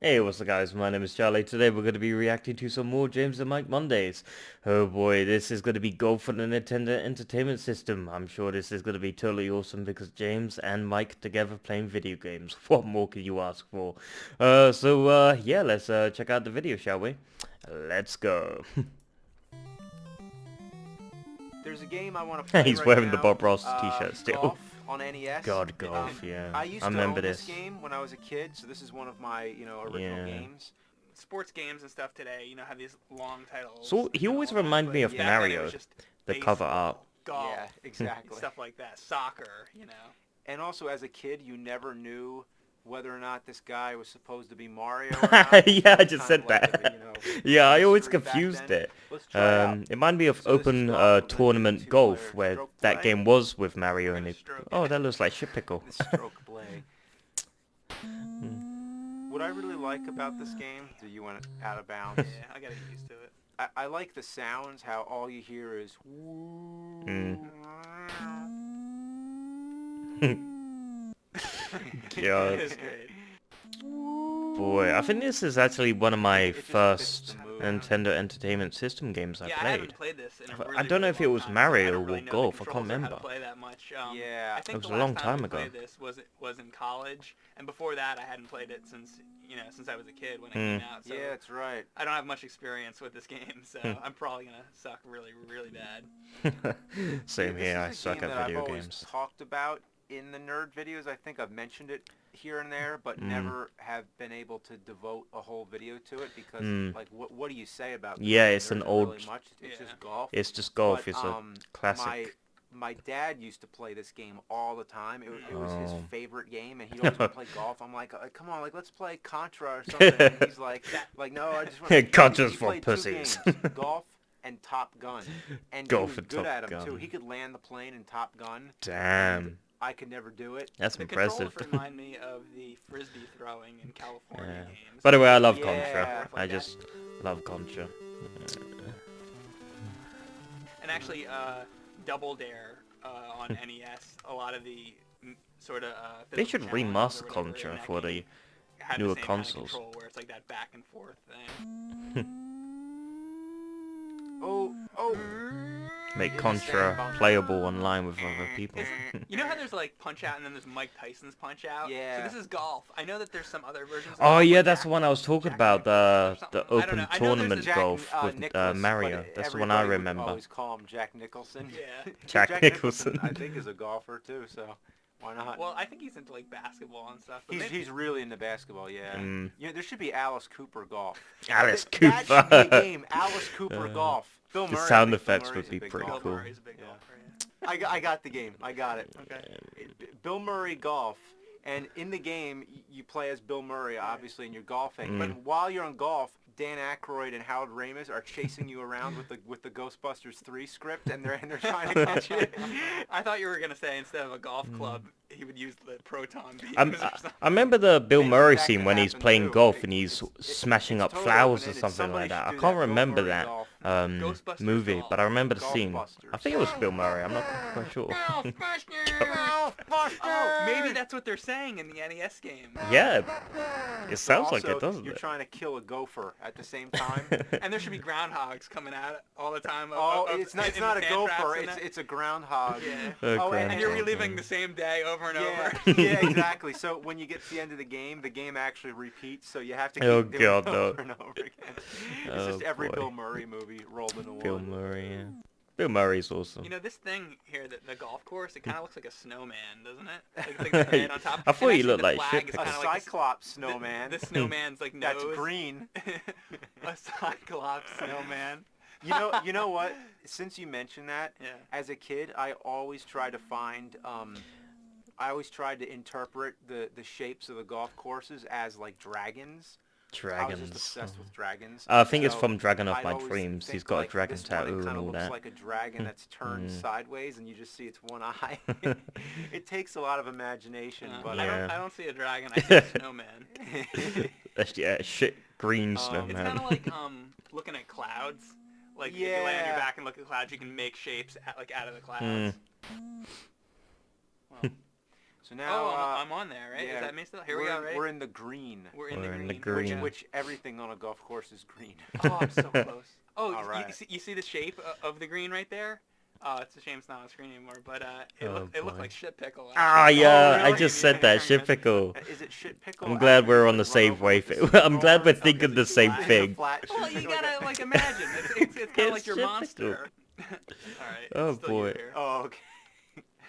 Hey, what's up guys, my name is Charlie. Today we're going to be reacting to some more James and Mike Mondays. Oh boy, this is going to be gold for the Nintendo Entertainment System. I'm sure this is going to be totally awesome because James and Mike together playing video games. What more can you ask for? Yeah, let's check out the video, shall we? Let's go. There's a game I want to play He's right wearing the now, Bob Ross t-shirt still. Golf on NES. God, golf, yeah. I I used to remember own this this. game when I was a kid, so this is one of my, original Yeah. games. Sports games and stuff today, have these long titles. So he and always all that, reminded me but of back then it Mario, was just the cover art. baseball, golf, Yeah, exactly. stuff like that, soccer. And also, as a kid, you never knew whether or not this guy was supposed to be Mario or not. Yeah, I It's just kind said of like that. yeah, I always mystery back confused then. it. Let's try it out. It reminded me of So this is Open golf. We're gonna do Tournament Golf, two-player where stroke that play. game was with Mario, and Gonna it. stroke Oh, it. that looks like shit pickle. The stroke play. What I really like about this game, do you want it out of bounds? Yeah, I gotta get used to it. I like the sounds, how all you hear is God. It is great. Boy, I think this is actually one of my It just fits first the mood. Nintendo Entertainment System games I Yeah, I played. haven't played this in a I really, don't know really if it long was time, so Mario I don't really or know Golf, the I can't controls or how remember. to play that much. Yeah. I think It was the a long last time time I ago. played this was in college, and before that I hadn't played it since I was a kid when it Hmm. came out. So Yeah, that's right. I don't have much experience with this game, so Hmm. I'm probably gonna suck really, really bad. Same This here, I is a suck game at that video I've always games. talked about in the nerd videos. I think I've mentioned it here and there, but never have been able to devote a whole video to it because, like, what do you say about this Yeah, game? it's an There isn't old- really much. It's Yeah. just golf. It's just golf, But, it's a classic. My dad used to play this game all the time. It was his Oh. favorite game, and he'd always want to play golf. I'm like, come on, like let's play Contra or something. And he's like, no, I just want to. Contra's He for played two pussies. games, golf and Top Gun, and Golf he was and good Top at them Gun. too. He could land the plane in Top Gun. Damn, I could never do it. that's The impressive. controls remind me of the frisbee throwing in California Yeah. games. By the way, I love Yeah. Contra. Stuff like I that. just love Contra. And actually, Double Dare on NES, a lot of the sort of They physical should challenges remaster or whatever Contra in that for game the had newer the same kind of consoles. control where it's like that back and forth thing. Oh, Make Yeah, the Contra sand playable online with other people. You know how there's like Punch Out and then there's Mike Tyson's Punch Out? Yeah. So this is golf. I know that there's some other versions. Of Oh golf, yeah, like that's Jack- the one I was talking Jack about. Nicklaus or The something. I don't open know. I know there's tournament a Jack, golf with Nicklaus, Mario. but That's the one I everybody would remember. always call him Jack Nicholson. Yeah. Jack Nicholson. I think is a golfer too, so why not? Well, I think he's into like basketball and stuff. But maybe- He's really into basketball, yeah. Mm. Yeah, there should be Alice Cooper golf. Alice That should be a Cooper. game. Alice Cooper golf. Bill The Murray. sound I think Bill effects Murray's would be a big pretty golfer. Bill cool. Murray's a big Yeah. golfer. I got the game. I got it. Okay. Bill Murray golf, and in the game you play as Bill Murray, obviously, and you're golfing. But while you're on golf, Dan Aykroyd and Howard Ramis are chasing you around with the Ghostbusters 3 script, and they're trying to catch you. I thought you were gonna say instead of a golf club, he would use the proton beams I'm- or something. I remember the Bill Maybe Murray that scene could when he's happen, playing too. golf and he's It's smashing up totally flowers or open-ended. something Somebody like that. I should do can't that Bill remember Murray that golf. Ghostbusters movie, golf. but I remember the scene. Golfbusters. I think it was Bill Murray. I'm not quite sure. Oh, maybe that's what they're saying in the NES game. Yeah, it sounds like Also, it, doesn't you're it? trying to kill a gopher at the same time. And there should be groundhogs coming out all the time. Oh, of- it's in not the a sand traps gopher. and that. It's a groundhog. Yeah. Oh, Okay. And you're Okay. reliving the same day over and Yeah, over. yeah, exactly. So when you get to the end of the game actually repeats. So you have to keep Oh, doing God, it no. over and over again. It's Oh, just every boy. Bill Murray movie rolled into Bill one. Murray, yeah. Bill Murray's awesome. You know, this thing here, the golf course, it kind of looks like a snowman, doesn't it? Like the head on top. I thought And he actually looked the like flag shit is pickle. A kinda like the- cyclops snowman. The snowman's like nose. That's green. A cyclops snowman. You know what? Since you mentioned that, Yeah. as a kid, I always tried to find. I always tried to interpret the shapes of the golf courses as like dragons. I was Dragons. just obsessed with dragons. I think it's So from Dragon of I'd My always Dreams. think, He's got a like, dragon this one, tattoo it and kinda all looks that. like a dragon that's turned sideways, and you just see its one eye. It takes a lot of imagination, but Yeah. I don't see a dragon. I see a snowman. Yeah, shit, green It's snowman. kind of like looking at clouds. Like if you lay on your Yeah. back and look at clouds, you can make shapes out of the clouds. Well, So now I'm on there, right? yeah, Is that me still? Here we go, right? We're in the green. We're in We're the in the green. green. Which everything on a golf course is green. Oh, I'm so close. Oh, All right. you see the shape of the green right there? Oh, it's a shame it's not on screen anymore, but it boy. looked like shit pickle. Ah, actually. yeah, Oh, I really? just said that, shit pickle. Is it shit pickle? I'm glad after we're you on the run same over wave. with the I'm glad we're snowblower? thinking the same flat. thing. Well, you gotta Okay. like imagine. It's kind It's of like your shit monster. All right. Oh, still boy. You here. Oh, okay.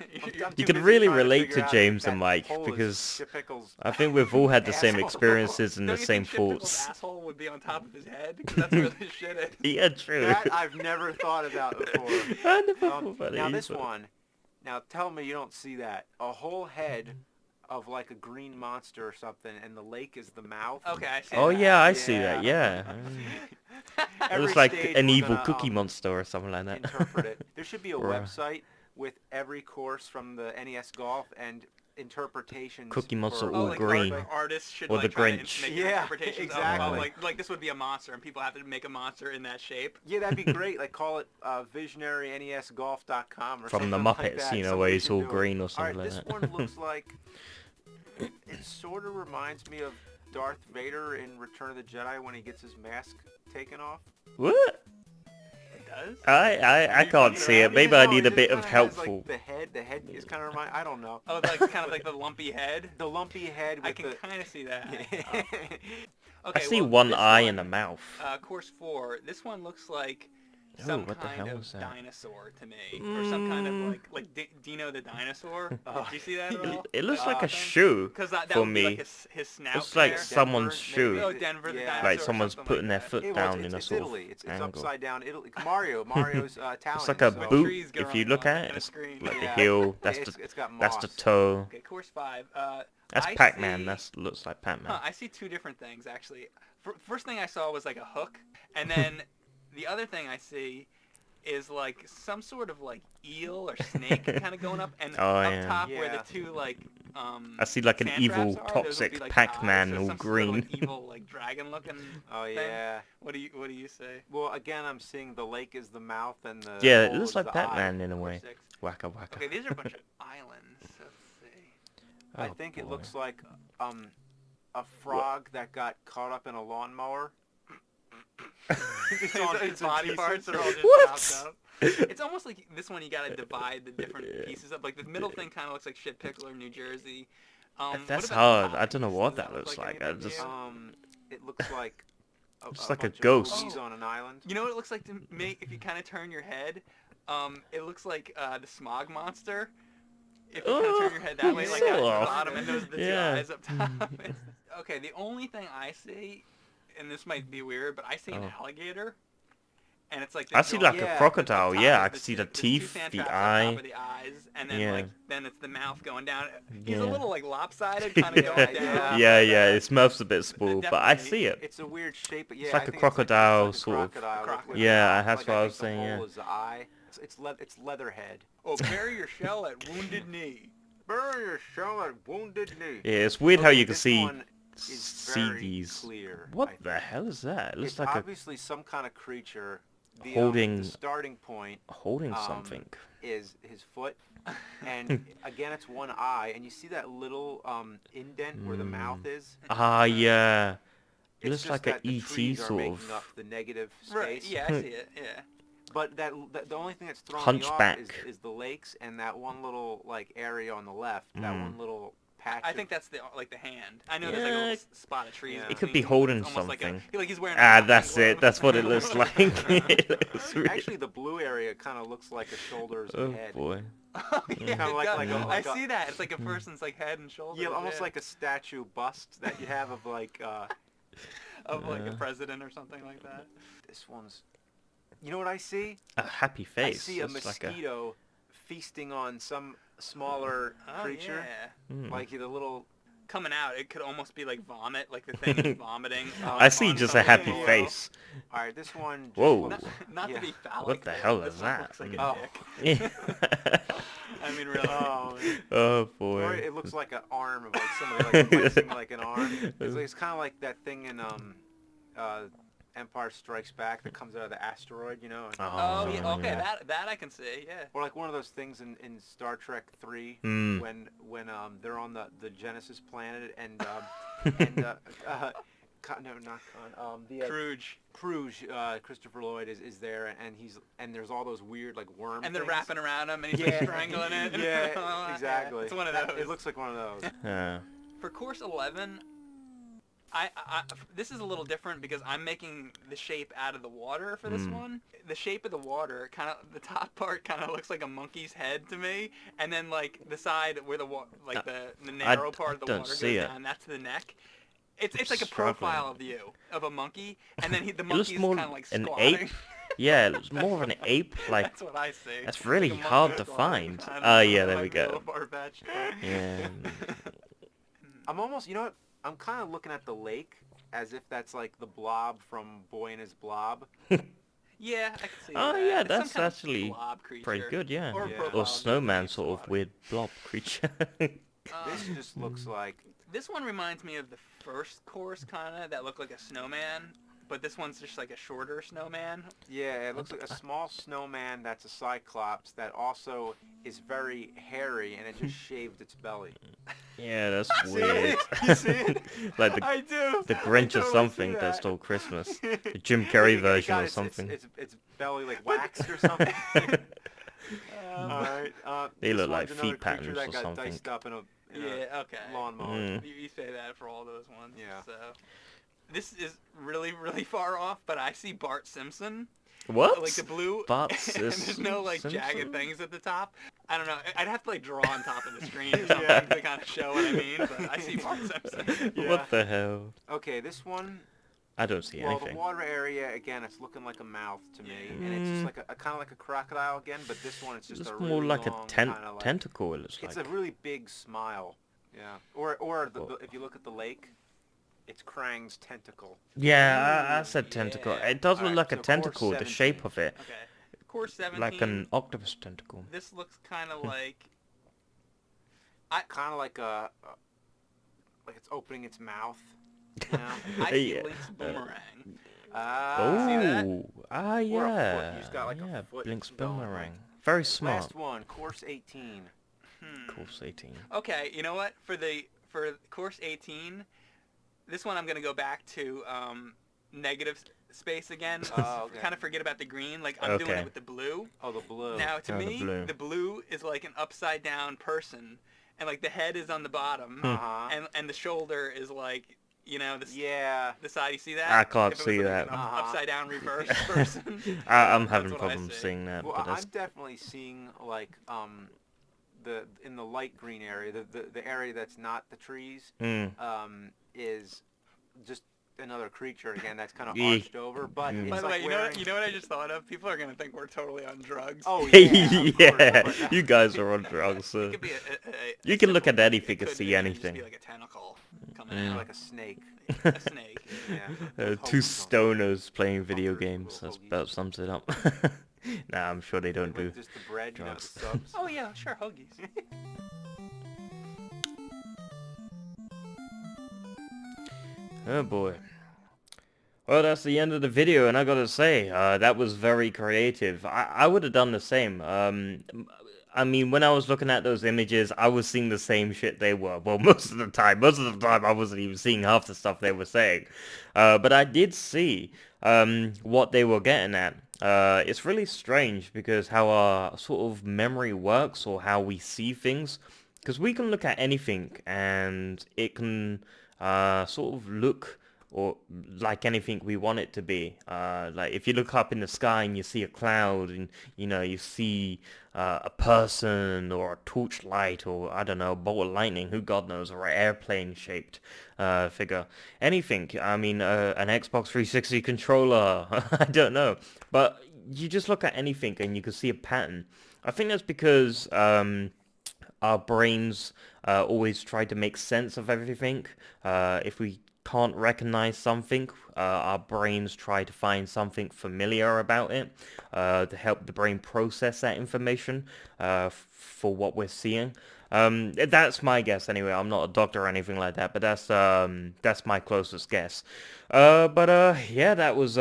I'm You too can busy really trying relate figure to out if James that and Mike hole is because Shit Pickle's I think we've all had the same asshole. experiences and Don't the you same think Shit Pickle's thoughts. asshole would be on top of his head? 'Cause that's where the shit is. Yeah, true. That I've never thought about before. I never thought about it Now this either. one, now tell me you don't see that. A whole head of like a green monster or something, and the lake is the mouth. Okay, I see. Oh that. yeah, I see that. Yeah. It Every looks like stage an we're evil gonna, cookie monster or something like that. interpret it. There should be a Or a- website with every course from the NES Golf and interpretations. Cookie monster for, all like green. artists should Or like the try to Grinch. make Yeah, interpretations exactly. of like this would be a monster and people have to make a monster in that shape. Yeah, that'd be great. Like call it visionarynesgolf.com or From something the like Muppets, that. you know, Somebody where he's should all do it. green or All something right, like this that. one looks like it sort of reminds me of Darth Vader in Return of the Jedi when he gets his mask taken off. What? It does. I can't see it. Maybe I need a bit of helpful. Like the head is kind of remind. I don't know. Oh, like kind of like the lumpy head. The lumpy head. With I can the, kind of see that. Yeah. Okay, I see well, one this eye one, and a mouth. Course 4. This one looks like Oh, some what the kind hell of is that? dinosaur to me, or some kind of like Dino the dinosaur. Did you see that at all? It looks like a thing? shoe Because that for would be me. like his snout. Looks like there. someone's Denver, shoe. maybe. Oh, Denver the Yeah. dinosaur. Like or someone's something putting their like foot Well, down in a it's sort Italy. of It's angle. upside down Italy. It's Mario. Mario's Italian. It's like a so- With boot. trees If growing you look on at a it, it's screen. like the Yeah. heel. That's It's got that's the moss. toe. Okay, course 5. That's I Pac-Man. see- That looks like Pac-Man. I see two different things actually. First thing I saw was like a hook, and then the other thing I see is like some sort of like eel or snake kind of going up, and Oh, up yeah. top where Yeah. the two like I see like an sand evil, traps are, those would toxic be, like, Pac-Man eyes, so all some green. Sort of, like, evil like dragon looking. Oh thing. yeah. What do you say? Well, again, I'm seeing the lake is the mouth and the Yeah, it hole looks is like the Pac-Man eye. in a Course way. 6. Wacka wacka. Okay, these are a bunch of islands. So let's see. I Oh, think it boy. looks like a frog that got caught up in a lawnmower. His body parts are all just What? chopped up. It's almost like this one you gotta divide the different pieces up. Like the middle thing kind of looks like Shit Pickle or New Jersey. What That's about the hard. top I don't know piece? what Does that looks like. anything I just to you? It looks like It's like a bunch of ghost. boobies on an island. You know what it looks like to me if you kind of turn your head? It looks like the smog monster. If you kind of turn your head that way, like down at the Oh, bottom, and those are the two yeah. eyes up top. Okay, the only thing I see, and this might be weird, but I see an Oh. alligator, and it's like I see like Yeah, a crocodile. up top, Yeah, I there's can the see two- the there's two teeth, sand the traps on top eye. of the eyes, and then Yeah. then it's the mouth going down. He's a Yeah. little like lopsided, kind of going Yeah, down. Yeah, his mouth's a bit small, but I Definitely. see it. It's a weird shape, but yeah, It's like I a think crocodile it's sort of. crocodile with Yeah, the- that's like, what I think was the saying, yeah. hole is the eye. It's Leatherhead. Oh, bury your shell at Wounded Knee. Bury your shell at Wounded Knee. Yeah, it's weird how Okay, you can this see one is see very these. clear, What I the think. hell is that? It looks It's like a obviously some kind of creature. Holding- The starting point holding um, something. is his foot, and again it's one eye, and you see that little indent where the mouth is. Ah, yeah. It It's looks just like that a the ET trees are sort making of. up the negative space. Right. Yeah, I see it. Yeah. But the only thing that's throwing me Hunchback. off is the lakes and that one little like area on the left. That Mm. one little patch. I of- think that's the hand. I know there's like a Yeah. little spot of trees. It between, could be but holding it's almost like something. like he's wearing. A Ah, boxing that's it. glove. That's what it looks like. It looks really- Actually, the blue area kind of looks like a shoulders Oh and head. boy. Oh, yeah, Kinda it like- does. like a- I like a- see that. It's like a person's like head and shoulders. Yeah, almost like a statue bust that you have of like. of like a Yeah. president or something like that. This one's. You know what I see? A happy face. I see a Looks like mosquito feasting on some smaller Oh, creature, yeah. like the little. Coming out, it could almost be like vomit, like the thing is vomiting. I see on just a something happy below. face. All right, this one. Just Whoa. looks- Not Yeah. to be phallic. What the but hell this is one that? Looks like Oh. a dick. I mean, really. Oh, man. Oh Or boy. it looks like an arm of like somebody like flexing like an arm. It's kind of like that thing in Empire Strikes Back that comes out of the asteroid, you know. Oh, yeah, okay, yeah. that I can see, yeah. Or like one of those things in Star Trek 3 Mm. when they're on the Genesis planet and no, not Khan. The Kruge, Christopher Lloyd is there, and there's all those weird like worm. And they're things. wrapping around him, and he's like strangling it. Yeah, exactly. It's one of those. It looks like one of those. Yeah. For course 11, I this is a little different because I'm making the shape out of the water for this one. The shape of the water, kind of the top part, kind of looks like a monkey's head to me, and then like the side where the narrow part of the water goes down, that's the neck. It's like a profile view of a monkey, and then the monkey's kind of like an squatting. ape. Yeah, it was more of an ape. Like That's what I see. that's really Like a hard monkey to squatting. find. I don't Oh know, yeah, there might we be a go. little far-fetched, but- Yeah. I'm almost, you know what? I'm kind of looking at the lake as if that's like the blob from Boy and His Blob. Yeah, I can see Oh that. yeah, It's some that's kind of actually blob creature. pretty good. Yeah. Or, Yeah. profile Or view snowman keeps sort of squatting. weird blob creature. This just looks like This one reminds me of the first course, kind of, that looked like a snowman, but this one's just like a shorter snowman. yeah, it looks like a small snowman that's a cyclops that also is very hairy and it just shaved its belly. Yeah, that's See weird. it? You see it? Like the I do. the I Grinch or totally something see that that. stole Christmas. The Jim Carrey It version got or its- something. It's belly like waxed or something. All right. They this look one's like another feet creature patterns that or got something. diced up in a Yeah, okay. lawnmower. Mm. You say that for all those ones. Yeah. So, this is really, really far off, but I see Bart Simpson. What? Like the blue. Bart and there's no like Simpson? jagged things at the top. I don't know. I'd have to like draw on top of the screen or something to kind of show what I mean. But I see Bart Simpson. Yeah. What the hell? Okay, this one. I don't see Well, anything. the water area again, it's looking like a mouth to me, and it's just like a kind of like a crocodile again. But this one, it's just It's a more really like a long kind of like. tentacle. It looks It's like. a really big smile. Yeah. Or if you look at the lake, it's Krang's tentacle. Yeah, I said tentacle. Yeah. It does look Alright, like a so course tentacle. The 17. shape of it, Okay. Course 17. like an octopus tentacle. This looks kind of like. Kind of like like it's opening its mouth. You know? I see Yeah. Link's boomerang. Ah. see that? Oh, Or a foot. yeah. He's got like a Yeah, foot Blink's going, boomerang. Very smart. Last one, course 18. Course 18. Okay, you know what? For course 18, this one I'm gonna go back to negative space again. Oh, okay. Kind of forget about the green. Like I'm doing Okay. it with the blue. Oh, the blue. Now to Oh, the me, blue. the blue is like an upside down person, and like the head is on the bottom, Uh-huh. and the shoulder is like, you know, Yeah. the side. You see that? I can't If it was see like that. an Uh-huh. upside down reverse person. I'm That's having what I problems see. seeing that, Well, but that's I'm definitely seeing like in the light green area, the area that's not the trees, is just another creature again that's kind of Yeah. arched over, but Mm. it's By the like way, wearing... you know what I just thought of? People are gonna think we're totally on drugs. Oh yeah, of yeah, course, but- you guys are on drugs. It So. could be You can look at anything it and could see be, it could anything. Just be like a tentacle coming Mm. out, like a snake. a snake. Yeah. Two stoners playing video Fuckers, games. little That hoagies. about sums it up. Nah, I'm sure they don't do. With just the bread, drugs. you know, the subs. Oh yeah, sure, hoagies. Oh boy. Well, that's the end of the video, and I gotta say, that was very creative. I would have done the same. I mean, when I was looking at those images, I was seeing the same shit they were. Well, most of the time. Most of the time, I wasn't even seeing half the stuff they were saying. But I did see what they were getting at. It's really strange because how our sort of memory works or how we see things. Because we can look at anything and it can sort of look or like anything we want it to be. Like if you look up in the sky and you see a cloud and you see a person or a torchlight or I don't know, a bolt of lightning, who God knows, or an airplane shaped figure. Anything. I mean, an Xbox 360 controller. I don't know. But you just look at anything and you can see a pattern. I think that's because our brains always try to make sense of everything. If we can't recognize something, our brains try to find something familiar about it to help the brain process that information for what we're seeing. That's my guess anyway. I'm not a doctor or anything like that, but that's my closest guess. Yeah, that was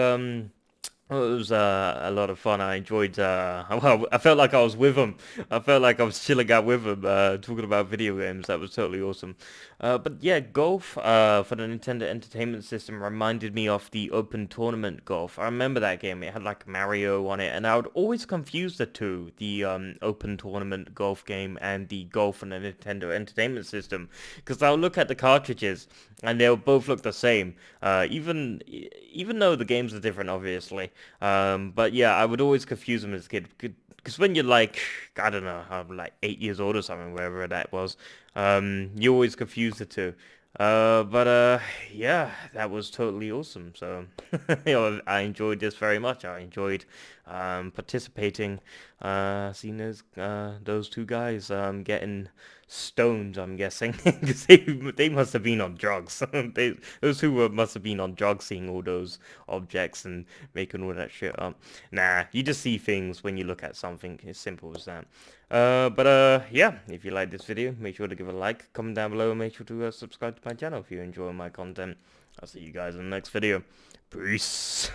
well, it was a lot of fun. I enjoyed. Well, I felt like I was with him. I felt like I was chilling out with him, talking about video games. That was totally awesome. But yeah, golf for the Nintendo Entertainment System reminded me of the Open Tournament Golf. I remember that game. It had like Mario on it, and I would always confuse the two: the Open Tournament Golf game and the Golf on the Nintendo Entertainment System, because I'll look at the cartridges and they'll both look the same. Even though the games are different, obviously. But yeah, I would always confuse them as a kid. Because when you're like, I don't know, I'm like 8 years old or something, wherever that was, you always confuse the two. Yeah, that was totally awesome. So, I enjoyed this very much. I enjoyed participating, seeing those two guys getting stoned, I'm guessing, because they must have been on drugs. Those two must have been on drugs, seeing all those objects and making all that shit up. Nah, you just see things when you look at something. As simple as that. Yeah, if you like this video, make sure to give it a like, comment down below, and make sure to subscribe to my channel if you enjoy my content. I'll see you guys in the next video. Peace.